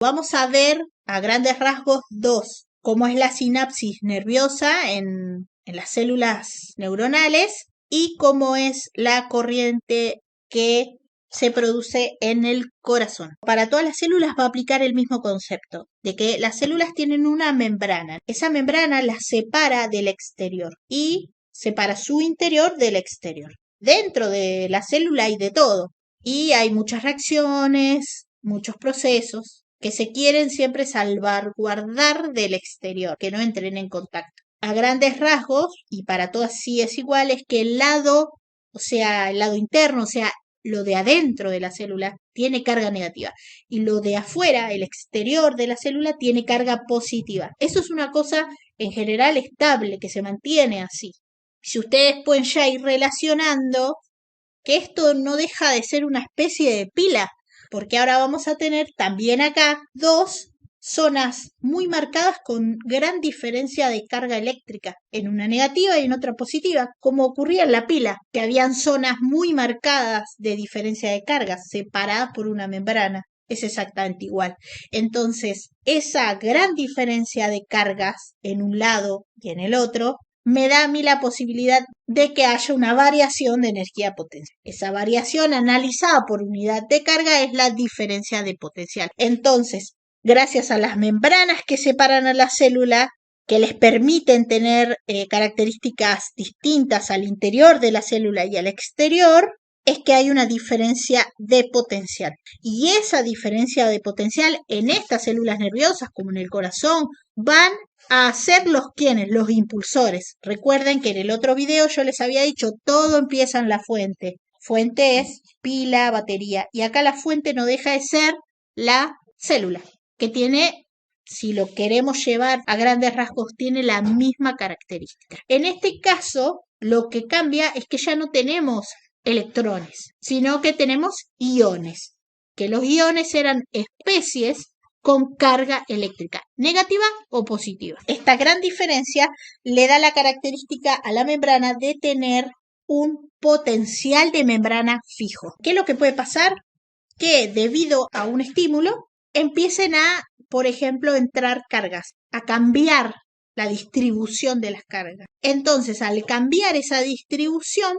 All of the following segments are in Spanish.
Vamos a ver a grandes rasgos cómo es la sinapsis nerviosa en las células neuronales y cómo es la corriente que se produce en el corazón. Para todas las células va a aplicar el mismo concepto, de que las células tienen una membrana. Esa membrana las separa del exterior y separa su interior del exterior. Dentro de la célula hay de todo y hay muchas reacciones, muchos procesos que se quieren siempre salvaguardar del exterior, que no entren en contacto. A grandes rasgos, y para todas sí es igual, es que el lado interno, o sea, lo de adentro de la célula, tiene carga negativa. Y lo de afuera, el exterior de la célula, tiene carga positiva. Eso es una cosa en general estable, que se mantiene así. Si ustedes pueden ya ir relacionando que esto no deja de ser una especie de pila, porque ahora vamos a tener también acá dos zonas muy marcadas con gran diferencia de carga eléctrica, en una negativa y en otra positiva, como ocurría en la pila, que habían zonas muy marcadas de diferencia de carga, separadas por una membrana. Es exactamente igual. Entonces, esa gran diferencia de cargas en un lado y en el otro me da a mí la posibilidad de que haya una variación de energía potencial. Esa variación analizada por unidad de carga es la diferencia de potencial. Entonces, gracias a las membranas que separan a la célula, que les permiten tener características distintas al interior de la célula y al exterior, es que hay una diferencia de potencial. Y esa diferencia de potencial en estas células nerviosas, como en el corazón, van a ser los impulsores. Recuerden que en el otro video yo les había dicho, todo empieza en la fuente. Fuente es pila, batería, y acá la fuente no deja de ser la célula, que tiene, si lo queremos llevar a grandes rasgos, tiene la misma característica. En este caso, lo que cambia es que ya no tenemos electrones, sino que tenemos iones, que los iones eran especies con carga eléctrica, negativa o positiva. Esta gran diferencia le da la característica a la membrana de tener un potencial de membrana fijo. ¿Qué es lo que puede pasar? Que debido a un estímulo empiecen a, por ejemplo, entrar cargas, a cambiar la distribución de las cargas. Entonces, al cambiar esa distribución,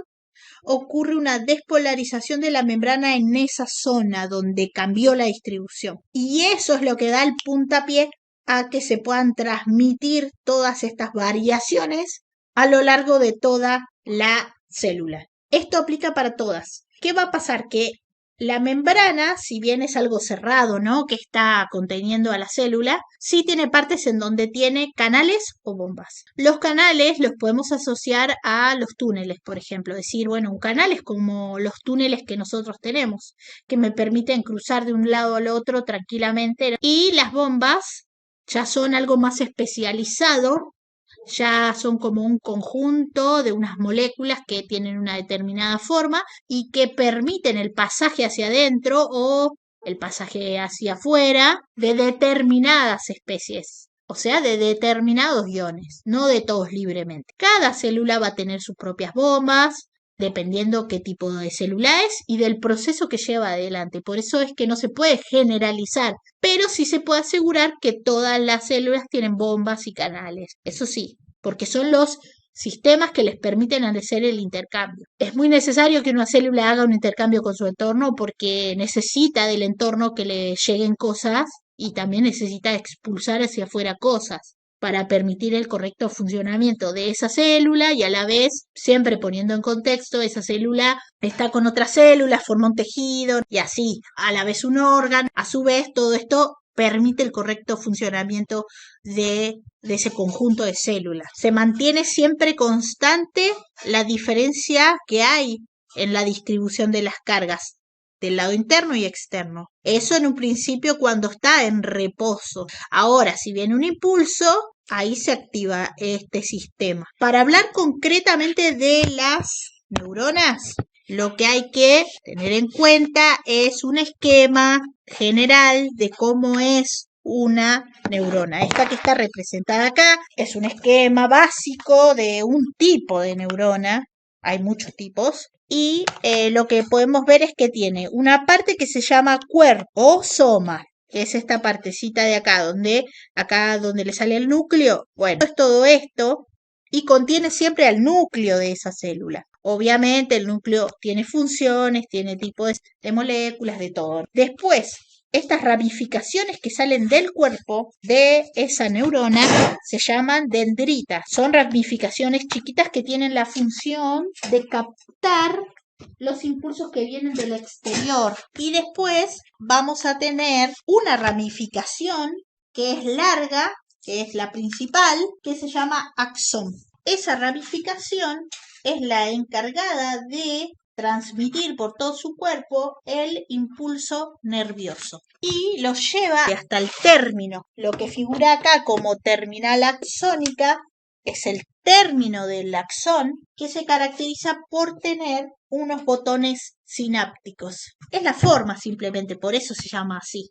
ocurre una despolarización de la membrana en esa zona donde cambió la distribución. Y eso es lo que da el puntapié a que se puedan transmitir todas estas variaciones a lo largo de toda la célula. Esto aplica para todas. ¿Qué va a pasar? Que la membrana, si bien es algo cerrado, ¿no?, que está conteniendo a la célula, sí tiene partes en donde tiene canales o bombas. Los canales los podemos asociar a los túneles, por ejemplo. Decir, bueno, un canal es como los túneles que nosotros tenemos, que me permiten cruzar de un lado al otro tranquilamente. Y las bombas ya son algo más especializado, ya son como un conjunto de unas moléculas que tienen una determinada forma y que permiten el pasaje hacia adentro o el pasaje hacia afuera de determinadas especies, o sea, de determinados iones, no de todos libremente. Cada célula va a tener sus propias bombas, dependiendo qué tipo de célula es y del proceso que lleva adelante. Por eso es que no se puede generalizar, pero sí se puede asegurar que todas las células tienen bombas y canales. Eso sí, porque son los sistemas que les permiten hacer el intercambio. Es muy necesario que una célula haga un intercambio con su entorno porque necesita del entorno que le lleguen cosas y también necesita expulsar hacia afuera cosas para permitir el correcto funcionamiento de esa célula y a la vez, siempre poniendo en contexto, esa célula está con otras células, forma un tejido y así, a la vez un órgano. A su vez, todo esto permite el correcto funcionamiento de ese conjunto de células. Se mantiene siempre constante la diferencia que hay en la distribución de las cargas del lado interno y externo. Eso en un principio cuando está en reposo. Ahora, si viene un impulso, ahí se activa este sistema. Para hablar concretamente de las neuronas, lo que hay que tener en cuenta es un esquema general de cómo es una neurona. Esta que está representada acá es un esquema básico de un tipo de neurona. Hay muchos tipos. Y lo que podemos ver es que tiene una parte que se llama cuerpo o soma. que es esta partecita de acá donde le sale el núcleo. Bueno, es todo esto y contiene siempre al núcleo de esa célula. Obviamente el núcleo tiene funciones, tiene tipo de moléculas, de todo. Después, estas ramificaciones que salen del cuerpo de esa neurona se llaman dendritas. Son ramificaciones chiquitas que tienen la función de captar los impulsos que vienen del exterior. Y después vamos a tener una ramificación que es larga, que es la principal, que se llama axón. Esa ramificación es la encargada de transmitir por todo su cuerpo el impulso nervioso y lo lleva hasta el término. Lo que figura acá como terminal axónica es el término del axón, que se caracteriza por tener unos botones sinápticos. Es la forma simplemente, por eso se llama así.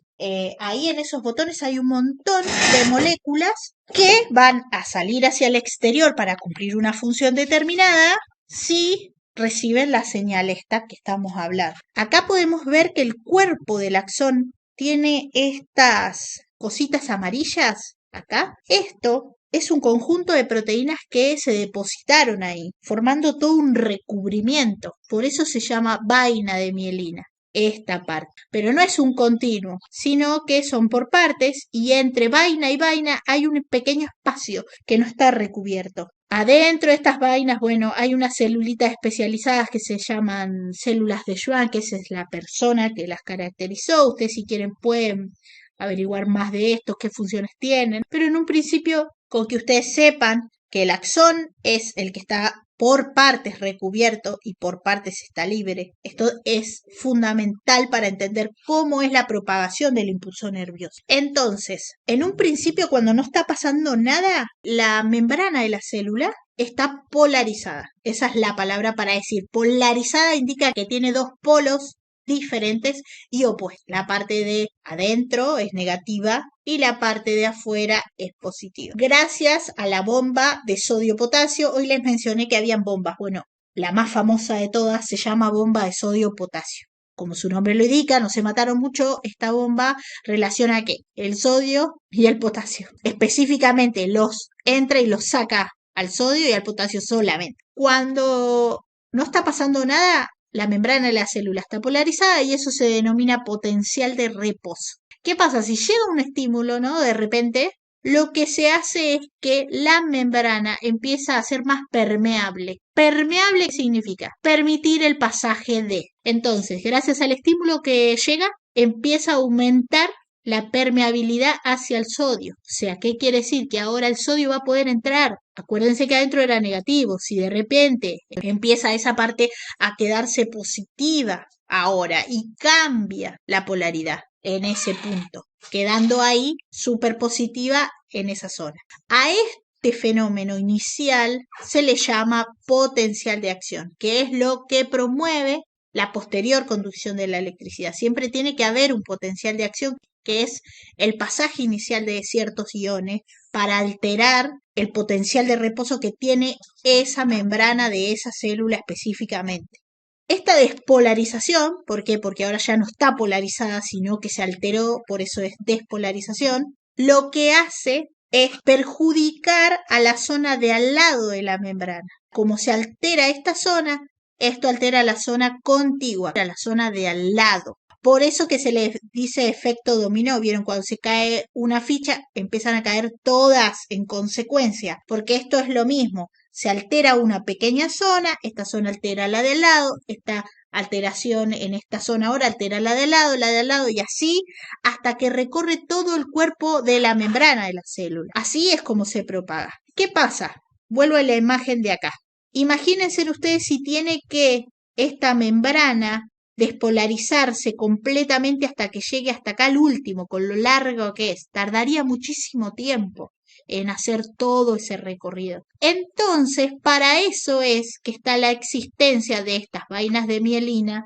Ahí en esos botones hay un montón de moléculas que van a salir hacia el exterior para cumplir una función determinada si reciben la señal esta que estamos hablando. Acá podemos ver que el cuerpo del axón tiene estas cositas amarillas acá. Esto es un conjunto de proteínas que se depositaron ahí, formando todo un recubrimiento. Por eso se llama vaina de mielina, esta parte. Pero no es un continuo, sino que son por partes y entre vaina y vaina hay un pequeño espacio que no está recubierto. Adentro de estas vainas, bueno, hay unas celulitas especializadas que se llaman células de Schwann, que esa es la persona que las caracterizó. Ustedes si quieren pueden averiguar más de esto, qué funciones tienen. Pero en un principio, con que ustedes sepan que el axón es el que está por partes recubierto y por partes está libre. Esto es fundamental para entender cómo es la propagación del impulso nervioso. Entonces, en un principio, cuando no está pasando nada, la membrana de la célula está polarizada. Esa es la palabra para decir. Polarizada indica que tiene dos polos diferentes y opuestos. La parte de adentro es negativa y la parte de afuera es positiva. Gracias a la bomba de sodio-potasio, hoy les mencioné que habían bombas. Bueno, la más famosa de todas se llama bomba de sodio-potasio. Como su nombre lo indica, no se mataron mucho, esta bomba relaciona ¿qué? El sodio y el potasio. Específicamente los entra y los saca al sodio y al potasio solamente. Cuando no está pasando nada, la membrana de la célula está polarizada y eso se denomina potencial de reposo. ¿Qué pasa? Si llega un estímulo, ¿no? De repente, lo que se hace es que la membrana empieza a ser más permeable. ¿Permeable qué significa? Permitir el pasaje de. Entonces, gracias al estímulo que llega, empieza a aumentar la permeabilidad hacia el sodio. O sea, ¿qué quiere decir? Que ahora el sodio va a poder entrar. Acuérdense que adentro era negativo. Si de repente empieza esa parte a quedarse positiva ahora y cambia la polaridad en ese punto, quedando ahí súper positiva en esa zona. A este fenómeno inicial se le llama potencial de acción, que es lo que promueve la posterior conducción de la electricidad. Siempre tiene que haber un potencial de acción, que es el pasaje inicial de ciertos iones para alterar el potencial de reposo que tiene esa membrana de esa célula específicamente. Esta despolarización, ¿por qué? Porque ahora ya no está polarizada, sino que se alteró, por eso es despolarización, lo que hace es perjudicar a la zona de al lado de la membrana. Como se altera esta zona, esto altera la zona contigua, a la zona de al lado. Por eso que se le dice efecto dominó. ¿Vieron? Cuando se cae una ficha, empiezan a caer todas en consecuencia, porque esto es lo mismo. Se altera una pequeña zona, esta zona altera la del lado, esta alteración en esta zona ahora altera la de al lado y así hasta que recorre todo el cuerpo de la membrana de la célula. Así es como se propaga. ¿Qué pasa? Vuelvo a la imagen de acá. Imagínense ustedes si tiene que esta membrana despolarizarse completamente hasta que llegue hasta acá al último, con lo largo que es. Tardaría muchísimo tiempo en hacer todo ese recorrido. Entonces, para eso es que está la existencia de estas vainas de mielina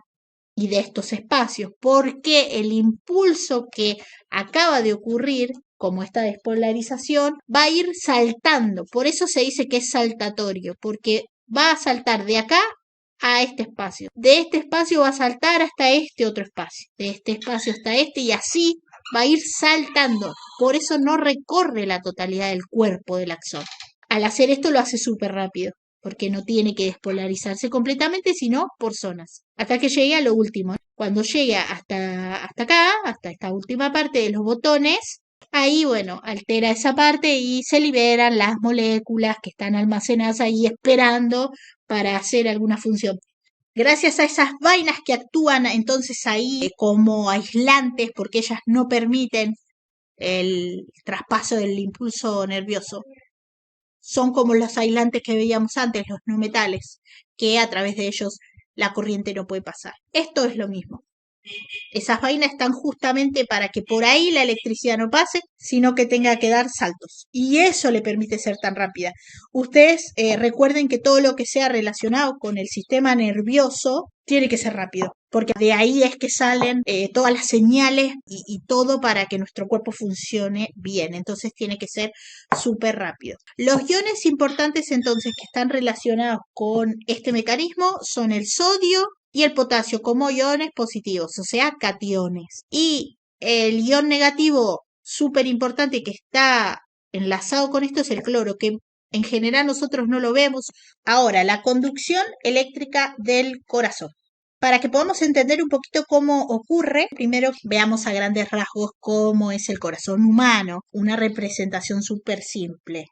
y de estos espacios, porque el impulso que acaba de ocurrir, como esta despolarización, va a ir saltando. Por eso se dice que es saltatorio, porque va a saltar de acá a este espacio. De este espacio va a saltar hasta este otro espacio. De este espacio hasta este y así va a ir saltando. Por eso no recorre la totalidad del cuerpo del axón. Al hacer esto lo hace súper rápido, porque no tiene que despolarizarse completamente, sino por zonas. Hasta que llegue a lo último. Cuando llega hasta acá, hasta esta última parte de los botones, ahí, bueno, altera esa parte y se liberan las moléculas que están almacenadas ahí esperando para hacer alguna función. Gracias a esas vainas que actúan entonces ahí como aislantes, porque ellas no permiten el traspaso del impulso nervioso, son como los aislantes que veíamos antes, los no metales, que a través de ellos la corriente no puede pasar. Esto es lo mismo. Esas vainas están justamente para que por ahí la electricidad no pase, sino que tenga que dar saltos. Y eso le permite ser tan rápida. Ustedes recuerden que todo lo que sea relacionado con el sistema nervioso tiene que ser rápido, porque de ahí es que salen todas las señales y todo para que nuestro cuerpo funcione bien. Entonces tiene que ser súper rápido. Los iones importantes entonces que están relacionados con este mecanismo son el sodio y el potasio como iones positivos, o sea, cationes. Y el ion negativo súper importante que está enlazado con esto es el cloro, que en general nosotros no lo vemos. Ahora, la conducción eléctrica del corazón. Para que podamos entender un poquito cómo ocurre, primero veamos a grandes rasgos cómo es el corazón humano, una representación súper simple.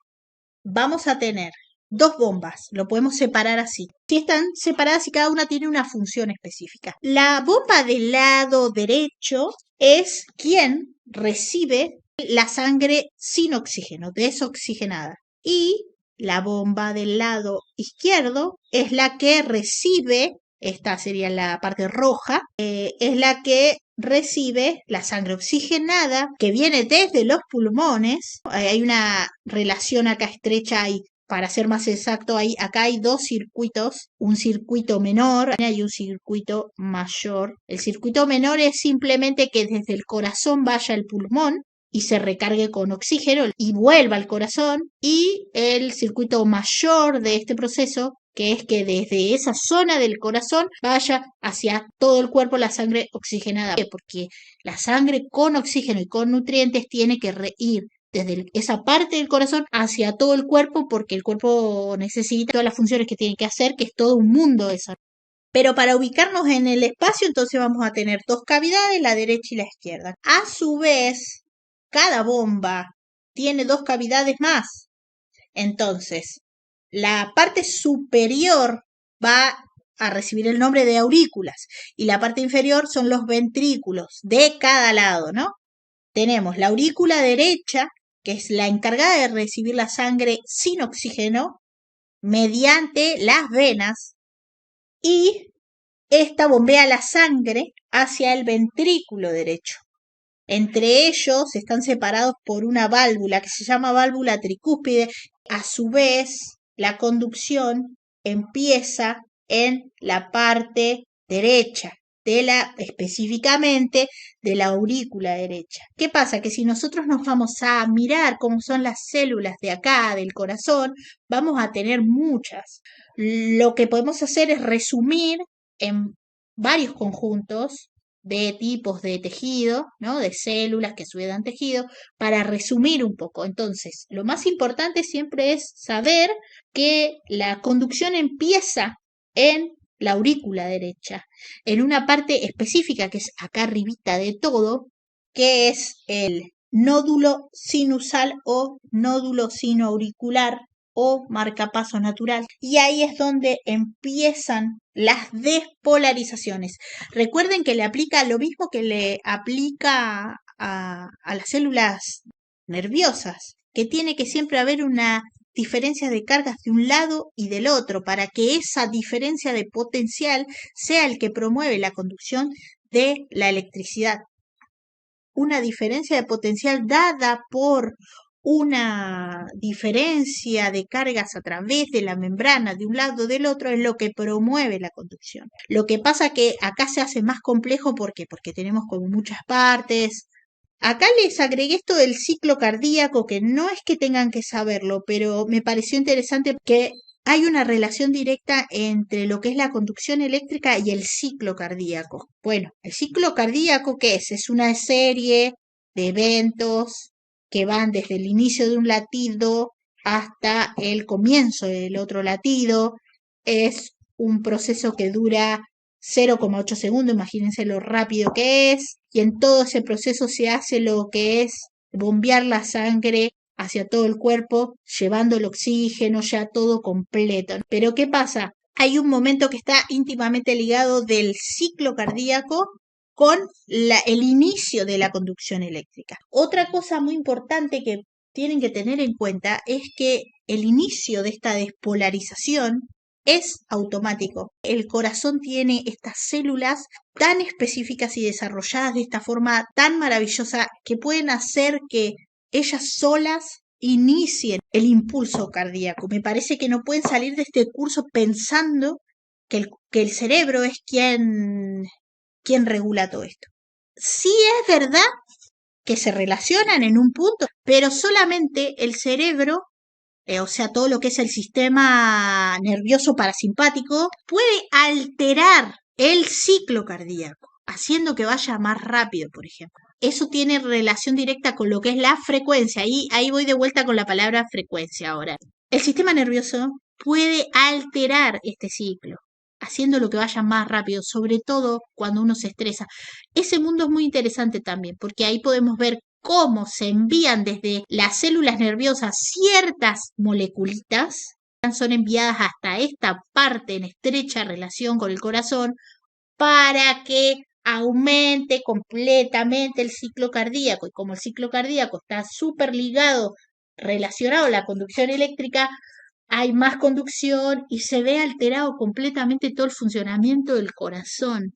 Vamos a tener dos bombas, lo podemos separar así. Si están separadas y cada una tiene una función específica. La bomba del lado derecho es quien recibe la sangre sin oxígeno, desoxigenada. Y la bomba del lado izquierdo es la que recibe, esta sería la parte roja, es la que recibe la sangre oxigenada que viene desde los pulmones. Hay una relación acá estrecha y para ser más exacto, acá hay dos circuitos, un circuito menor y un circuito mayor. El circuito menor es simplemente que desde el corazón vaya al pulmón y se recargue con oxígeno y vuelva al corazón. Y el circuito mayor de este proceso, que es que desde esa zona del corazón vaya hacia todo el cuerpo la sangre oxigenada, porque la sangre con oxígeno y con nutrientes tiene que ir desde esa parte del corazón hacia todo el cuerpo, porque el cuerpo necesita todas las funciones que tiene que hacer, que es todo un mundo eso. Pero para ubicarnos en el espacio, entonces vamos a tener dos cavidades, la derecha y la izquierda. A su vez, cada bomba tiene dos cavidades más. Entonces, la parte superior va a recibir el nombre de aurículas y la parte inferior son los ventrículos de cada lado, ¿no? Tenemos la aurícula derecha, que es la encargada de recibir la sangre sin oxígeno mediante las venas, y esta bombea la sangre hacia el ventrículo derecho. Entre ellos están separados por una válvula que se llama válvula tricúspide. A su vez, la conducción empieza en la parte derecha, específicamente de la aurícula derecha. ¿Qué pasa? Que si nosotros nos vamos a mirar cómo son las células de acá, del corazón, vamos a tener muchas. Lo que podemos hacer es resumir en varios conjuntos de tipos de tejido, ¿no? De células que a su vez dan tejido, para resumir un poco. Entonces, lo más importante siempre es saber que la conducción empieza en la aurícula derecha, en una parte específica que es acá arribita de todo, que es el nódulo sinusal o nódulo sinoauricular o marcapaso natural. Y ahí es donde empiezan las despolarizaciones. Recuerden que le aplica lo mismo que le aplica a las células nerviosas, que tiene que siempre haber una diferencia de cargas de un lado y del otro para que esa diferencia de potencial sea el que promueve la conducción de la electricidad. Una diferencia de potencial dada por una diferencia de cargas a través de la membrana de un lado o del otro es lo que promueve la conducción. Lo que pasa que acá se hace más complejo porque tenemos como muchas partes. Acá les agregué esto del ciclo cardíaco, que no es que tengan que saberlo, pero me pareció interesante que hay una relación directa entre lo que es la conducción eléctrica y el ciclo cardíaco. Bueno, el ciclo cardíaco, ¿qué es? Es una serie de eventos que van desde el inicio de un latido hasta el comienzo del otro latido. Es un proceso que dura 0,8 segundos, imagínense lo rápido que es, y en todo ese proceso se hace lo que es bombear la sangre hacia todo el cuerpo, llevando el oxígeno ya todo completo. Pero ¿qué pasa? Hay un momento que está íntimamente ligado del ciclo cardíaco con el inicio de la conducción eléctrica. Otra cosa muy importante que tienen que tener en cuenta es que el inicio de esta despolarización es automático. El corazón tiene estas células tan específicas y desarrolladas de esta forma tan maravillosa que pueden hacer que ellas solas inicien el impulso cardíaco. Me parece que no pueden salir de este curso pensando que el cerebro es quien regula todo esto. Sí es verdad que se relacionan en un punto, pero solamente el cerebro, o sea, todo lo que es el sistema nervioso parasimpático, puede alterar el ciclo cardíaco, haciendo que vaya más rápido, por ejemplo. Eso tiene relación directa con lo que es la frecuencia. Ahí voy de vuelta con la palabra frecuencia ahora. El sistema nervioso puede alterar este ciclo, haciendo lo que vaya más rápido, sobre todo cuando uno se estresa. Ese mundo es muy interesante también, porque ahí podemos ver cómo se envían desde las células nerviosas ciertas moleculitas, son enviadas hasta esta parte en estrecha relación con el corazón, para que aumente completamente el ciclo cardíaco. Y como el ciclo cardíaco está súper ligado, relacionado a la conducción eléctrica, hay más conducción y se ve alterado completamente todo el funcionamiento del corazón.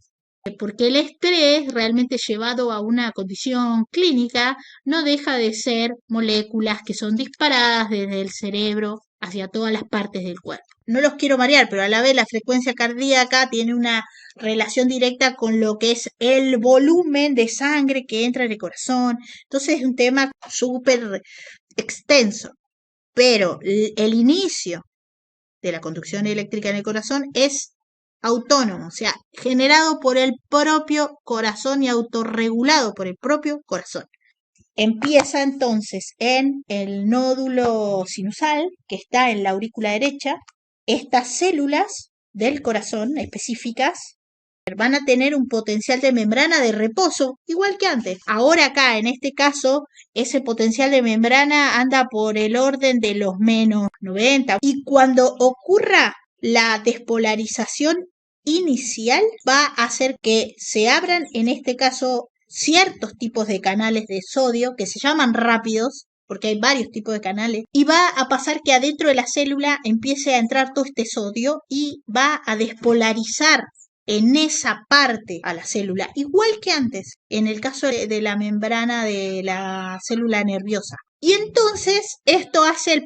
Porque el estrés, realmente llevado a una condición clínica, no deja de ser moléculas que son disparadas desde el cerebro hacia todas las partes del cuerpo. No los quiero marear, pero a la vez la frecuencia cardíaca tiene una relación directa con lo que es el volumen de sangre que entra en el corazón. Entonces es un tema súper extenso, pero el inicio de la conducción eléctrica en el corazón es autónomo, o sea, generado por el propio corazón y autorregulado por el propio corazón. Empieza entonces en el nódulo sinusal, que está en la aurícula derecha. Estas células del corazón específicas van a tener un potencial de membrana de reposo, igual que antes. Ahora acá, en este caso, ese potencial de membrana anda por el orden de los menos 90. Y cuando ocurra la despolarización inicial, va a hacer que se abran, en este caso, ciertos tipos de canales de sodio que se llaman rápidos, porque hay varios tipos de canales, y va a pasar que adentro de la célula empiece a entrar todo este sodio y va a despolarizar en esa parte a la célula, igual que antes, en el caso de la membrana de la célula nerviosa. Y entonces esto hace el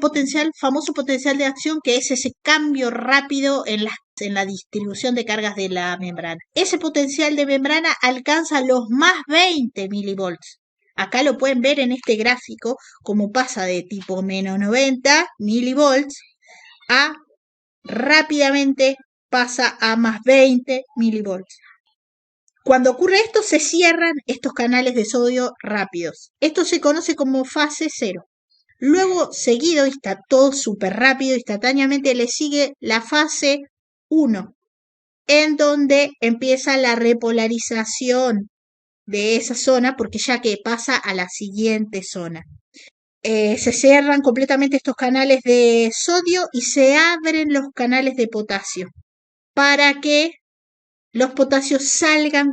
famoso potencial de acción, que es ese cambio rápido en la distribución de cargas de la membrana. Ese potencial de membrana alcanza los más 20 milivolts. Acá lo pueden ver en este gráfico, como pasa de tipo menos 90 milivolts a rápidamente pasa a más 20 milivolts. Cuando ocurre esto, se cierran estos canales de sodio rápidos. Esto se conoce como fase 0. Luego, seguido, y está todo súper rápido, instantáneamente le sigue la fase 1, en donde empieza la repolarización de esa zona, porque ya que pasa a la siguiente zona. Se cierran completamente estos canales de sodio y se abren los canales de potasio, para que los potasios salgan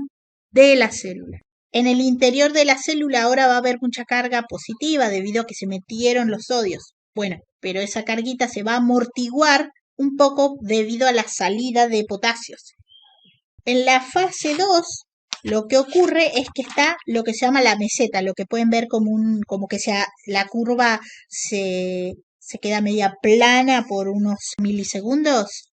de la célula. En el interior de la célula ahora va a haber mucha carga positiva debido a que se metieron los sodios. Bueno, pero esa carguita se va a amortiguar un poco debido a la salida de potasios. En la fase 2, lo que ocurre es que está lo que se llama la meseta, lo que pueden ver como que la curva se queda media plana por unos milisegundos.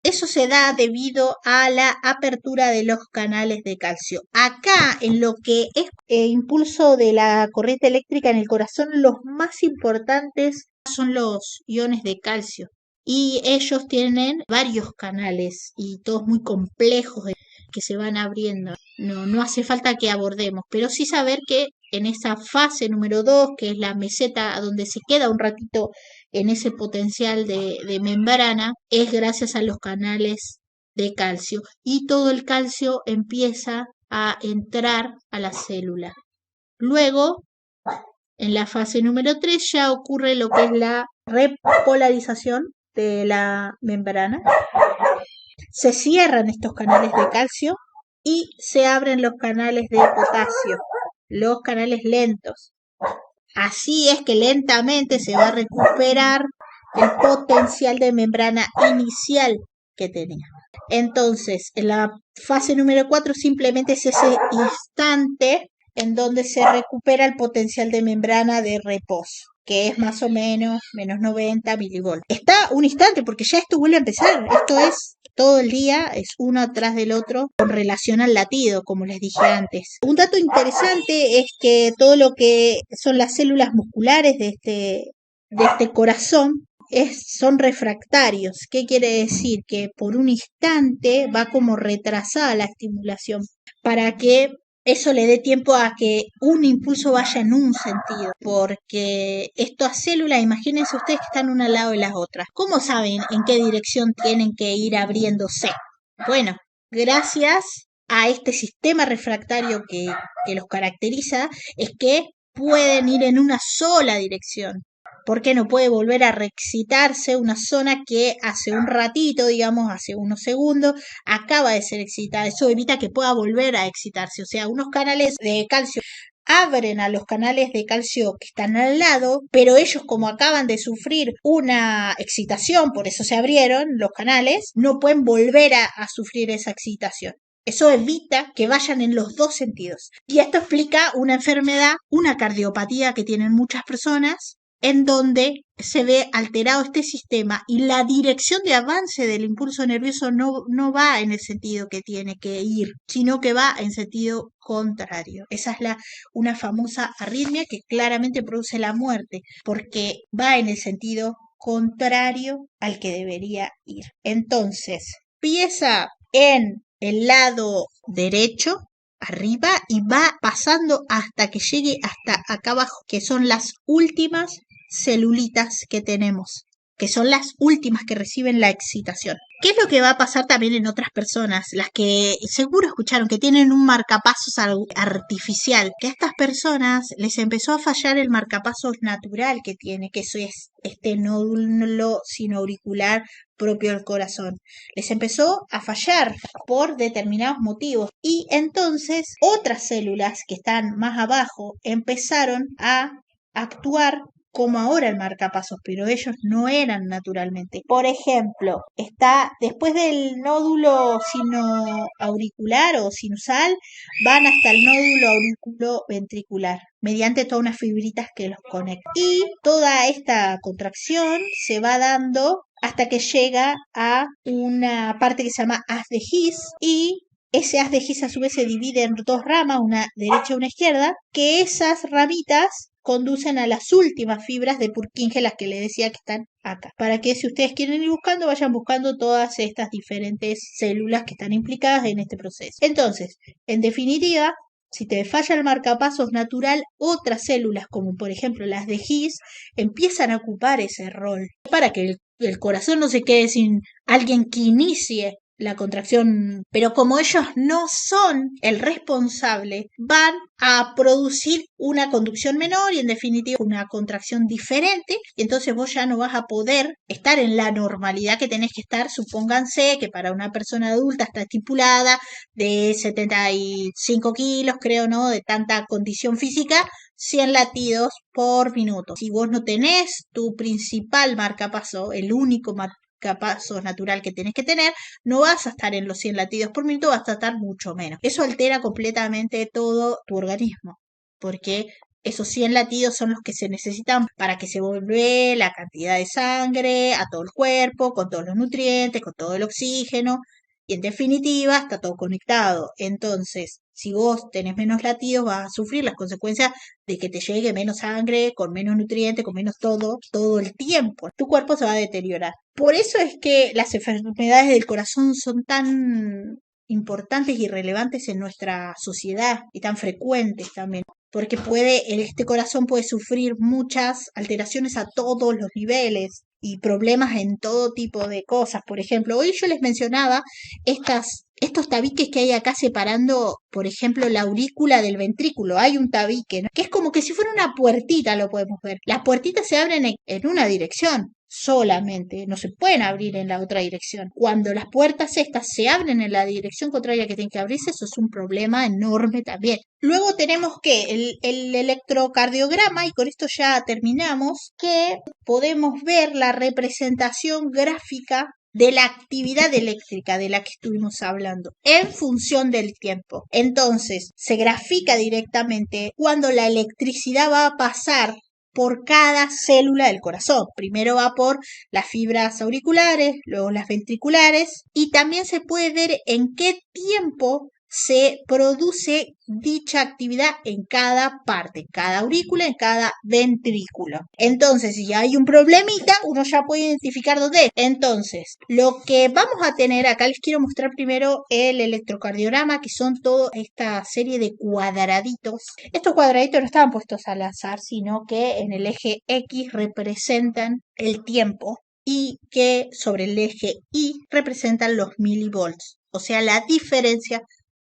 Eso se da debido a la apertura de los canales de calcio. Acá, en lo que es impulso de la corriente eléctrica en el corazón, los más importantes son los iones de calcio. Y ellos tienen varios canales y todos muy complejos que se van abriendo. No hace falta que abordemos, pero sí saber que en esa fase número 2, que es la meseta donde se queda un ratito en ese potencial de membrana, es gracias a los canales de calcio y todo el calcio empieza a entrar a la célula. Luego, en la fase número 3 ya ocurre lo que es la repolarización de la membrana. Se cierran estos canales de calcio y se abren los canales de potasio, los canales lentos. Así es que lentamente se va a recuperar el potencial de membrana inicial que tenía. Entonces, en la fase número 4 simplemente es ese instante en donde se recupera el potencial de membrana de reposo, que es más o menos menos 90 milivolts. Está un instante porque ya esto vuelve a empezar. Esto es todo el día, es uno atrás del otro con relación al latido, como les dije antes. Un dato interesante es que todo lo que son las células musculares de este corazón son refractarios. ¿Qué quiere decir? Que por un instante va como retrasada la estimulación para que eso le dé tiempo a que un impulso vaya en un sentido, porque estas células, imagínense ustedes que están una al lado de las otras. ¿Cómo saben en qué dirección tienen que ir abriéndose? Bueno, gracias a este sistema refractario que los caracteriza, es que pueden ir en una sola dirección. Porque no puede volver a reexcitarse una zona que hace un ratito, digamos, hace unos segundos, acaba de ser excitada. Eso evita que pueda volver a excitarse. O sea, unos canales de calcio abren a los canales de calcio que están al lado, pero ellos como acaban de sufrir una excitación, por eso se abrieron los canales, no pueden volver a sufrir esa excitación. Eso evita que vayan en los dos sentidos. Y esto explica una enfermedad, una cardiopatía que tienen muchas personas, en donde se ve alterado este sistema y la dirección de avance del impulso nervioso no va en el sentido que tiene que ir, sino que va en sentido contrario. Esa es una famosa arritmia que claramente produce la muerte, porque va en el sentido contrario al que debería ir. Entonces, empieza en el lado derecho, arriba, y va pasando hasta que llegue hasta acá abajo, que son las últimas celulitas que tenemos, que son las últimas que reciben la excitación. ¿Qué es lo que va a pasar también en otras personas? Las que seguro escucharon que tienen un marcapasos artificial, que a estas personas les empezó a fallar el marcapasos natural que tiene, que eso es este nódulo sinoauricular propio del corazón. Les empezó a fallar por determinados motivos y entonces otras células que están más abajo empezaron a actuar como ahora el marcapasos, pero ellos no eran naturalmente. Por ejemplo, está después del nódulo sinoauricular o sinusal, van hasta el nódulo auriculoventricular, mediante todas unas fibritas que los conectan. Y toda esta contracción se va dando hasta que llega a una parte que se llama haz de His, y ese haz de His a su vez se divide en dos ramas, una derecha y una izquierda, que esas ramitas conducen a las últimas fibras de Purkinje, las que les decía que están acá. Para que si ustedes quieren ir buscando, vayan buscando todas estas diferentes células que están implicadas en este proceso. Entonces, en definitiva, si te falla el marcapasos natural, otras células, como por ejemplo las de His, empiezan a ocupar ese rol. Para que el corazón no se quede sin alguien que inicie la contracción, pero como ellos no son el responsable, van a producir una conducción menor y en definitiva una contracción diferente, y entonces vos ya no vas a poder estar en la normalidad que tenés que estar. Supónganse que para una persona adulta está estipulada de 75 kilos, creo, ¿no? De tanta condición física, 100 latidos por minuto. Si vos no tenés tu principal marcapaso, el único marcapasos natural que tenés que tener, no vas a estar en los 100 latidos por minuto, vas a estar mucho menos. Eso altera completamente todo tu organismo, porque esos 100 latidos son los que se necesitan para que se vuelva la cantidad de sangre a todo el cuerpo, con todos los nutrientes, con todo el oxígeno, y en definitiva está todo conectado. Entonces, si vos tenés menos latidos, vas a sufrir las consecuencias de que te llegue menos sangre, con menos nutrientes, con menos todo el tiempo. Tu cuerpo se va a deteriorar. Por eso es que las enfermedades del corazón son tan importantes y relevantes en nuestra sociedad y tan frecuentes también. porque este corazón puede sufrir muchas alteraciones a todos los niveles y problemas en todo tipo de cosas. Por ejemplo, hoy yo les mencionaba estos tabiques que hay acá separando, por ejemplo, la aurícula del ventrículo. Hay un tabique, ¿no? Que es como que si fuera una puertita, lo podemos ver. Las puertitas se abren en una dirección solamente, no se pueden abrir en la otra dirección. Cuando las puertas estas se abren en la dirección contraria que tienen que abrirse, eso es un problema enorme también. Luego tenemos que el electrocardiograma, y con esto ya terminamos, que podemos ver la representación gráfica de la actividad eléctrica de la que estuvimos hablando en función del tiempo. Entonces, se grafica directamente cuando la electricidad va a pasar por cada célula del corazón. Primero va por las fibras auriculares, luego las ventriculares, y también se puede ver en qué tiempo se produce dicha actividad en cada parte, en cada aurícula, en cada ventrículo. Entonces, si hay un problemita, uno ya puede identificar dónde es. Entonces, lo que vamos a tener acá, les quiero mostrar primero el electrocardiograma, que son toda esta serie de cuadraditos. Estos cuadraditos no estaban puestos al azar, sino que en el eje X representan el tiempo y que sobre el eje Y representan los milivolts, o sea, la diferencia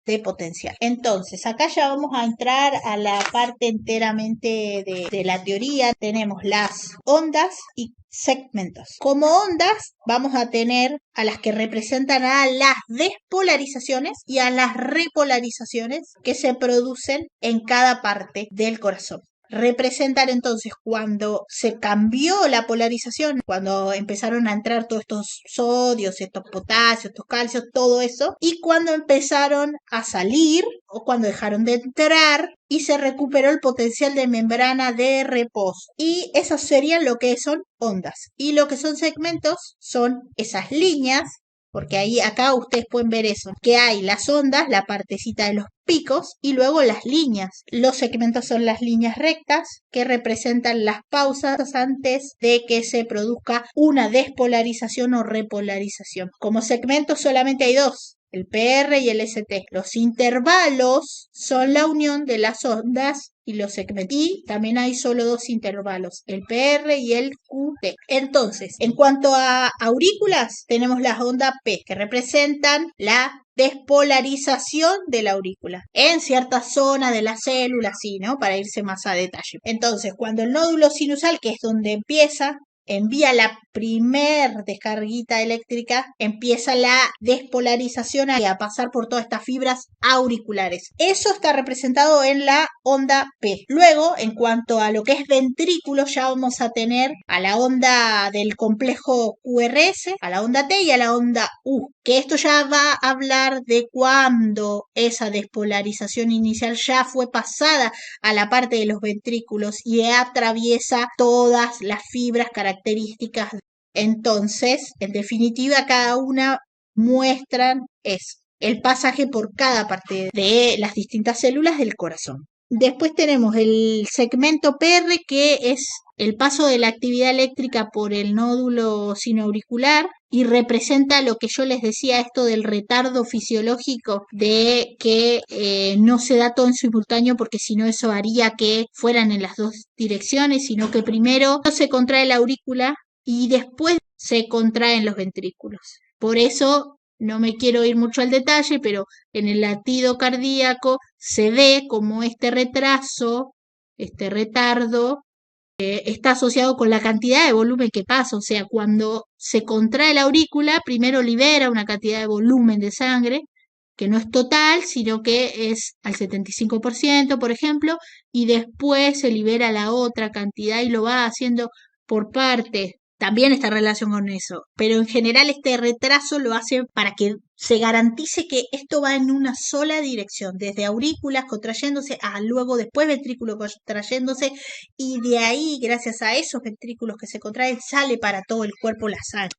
de potencial. Entonces, acá ya vamos a entrar a la parte enteramente de la teoría. Tenemos las ondas y segmentos. Como ondas vamos a tener a las que representan a las despolarizaciones y a las repolarizaciones que se producen en cada parte del corazón. Representan entonces cuando se cambió la polarización, cuando empezaron a entrar todos estos sodios, estos potasios, estos calcios, todo eso, y cuando empezaron a salir o cuando dejaron de entrar y se recuperó el potencial de membrana de reposo. Y esas serían lo que son ondas. Y lo que son segmentos son esas líneas, porque ahí acá ustedes pueden ver eso, que hay las ondas, la partecita de los picos y luego las líneas. Los segmentos son las líneas rectas que representan las pausas antes de que se produzca una despolarización o repolarización. Como segmentos solamente hay dos, el PR y el ST. Los intervalos son la unión de las ondas y los segmentos. Y también hay solo dos intervalos, el PR y el QT. Entonces, en cuanto a aurículas, tenemos las ondas P, que representan la despolarización de la aurícula en cierta zona de la célula, sí, ¿no? Para irse más a detalle. Entonces, cuando el nódulo sinusal, que es donde empieza, envía la primer descarguita eléctrica, empieza la despolarización a pasar por todas estas fibras auriculares. Eso está representado en la onda P. Luego, en cuanto a lo que es ventrículo, ya vamos a tener a la onda del complejo QRS, a la onda T y a la onda U, que esto ya va a hablar de cuando esa despolarización inicial ya fue pasada a la parte de los ventrículos y atraviesa todas las fibras características. Entonces, en definitiva, cada una muestran el pasaje por cada parte de las distintas células del corazón. Después tenemos el segmento PR, que es el paso de la actividad eléctrica por el nódulo sinoauricular y representa lo que yo les decía, esto del retardo fisiológico, de que no se da todo en simultáneo, porque si no eso haría que fueran en las dos direcciones, sino que primero se contrae la aurícula y después se contraen los ventrículos. Por eso no me quiero ir mucho al detalle, pero en el latido cardíaco se ve como este retraso, este retardo, está asociado con la cantidad de volumen que pasa. O sea, cuando se contrae la aurícula, primero libera una cantidad de volumen de sangre, que no es total, sino que es al 75%, por ejemplo, y después se libera la otra cantidad y lo va haciendo por partes. También está en relación con eso, pero en general este retraso lo hace para que se garantice que esto va en una sola dirección, desde aurículas contrayéndose a luego después ventrículo contrayéndose, y de ahí, gracias a esos ventrículos que se contraen, sale para todo el cuerpo la sangre.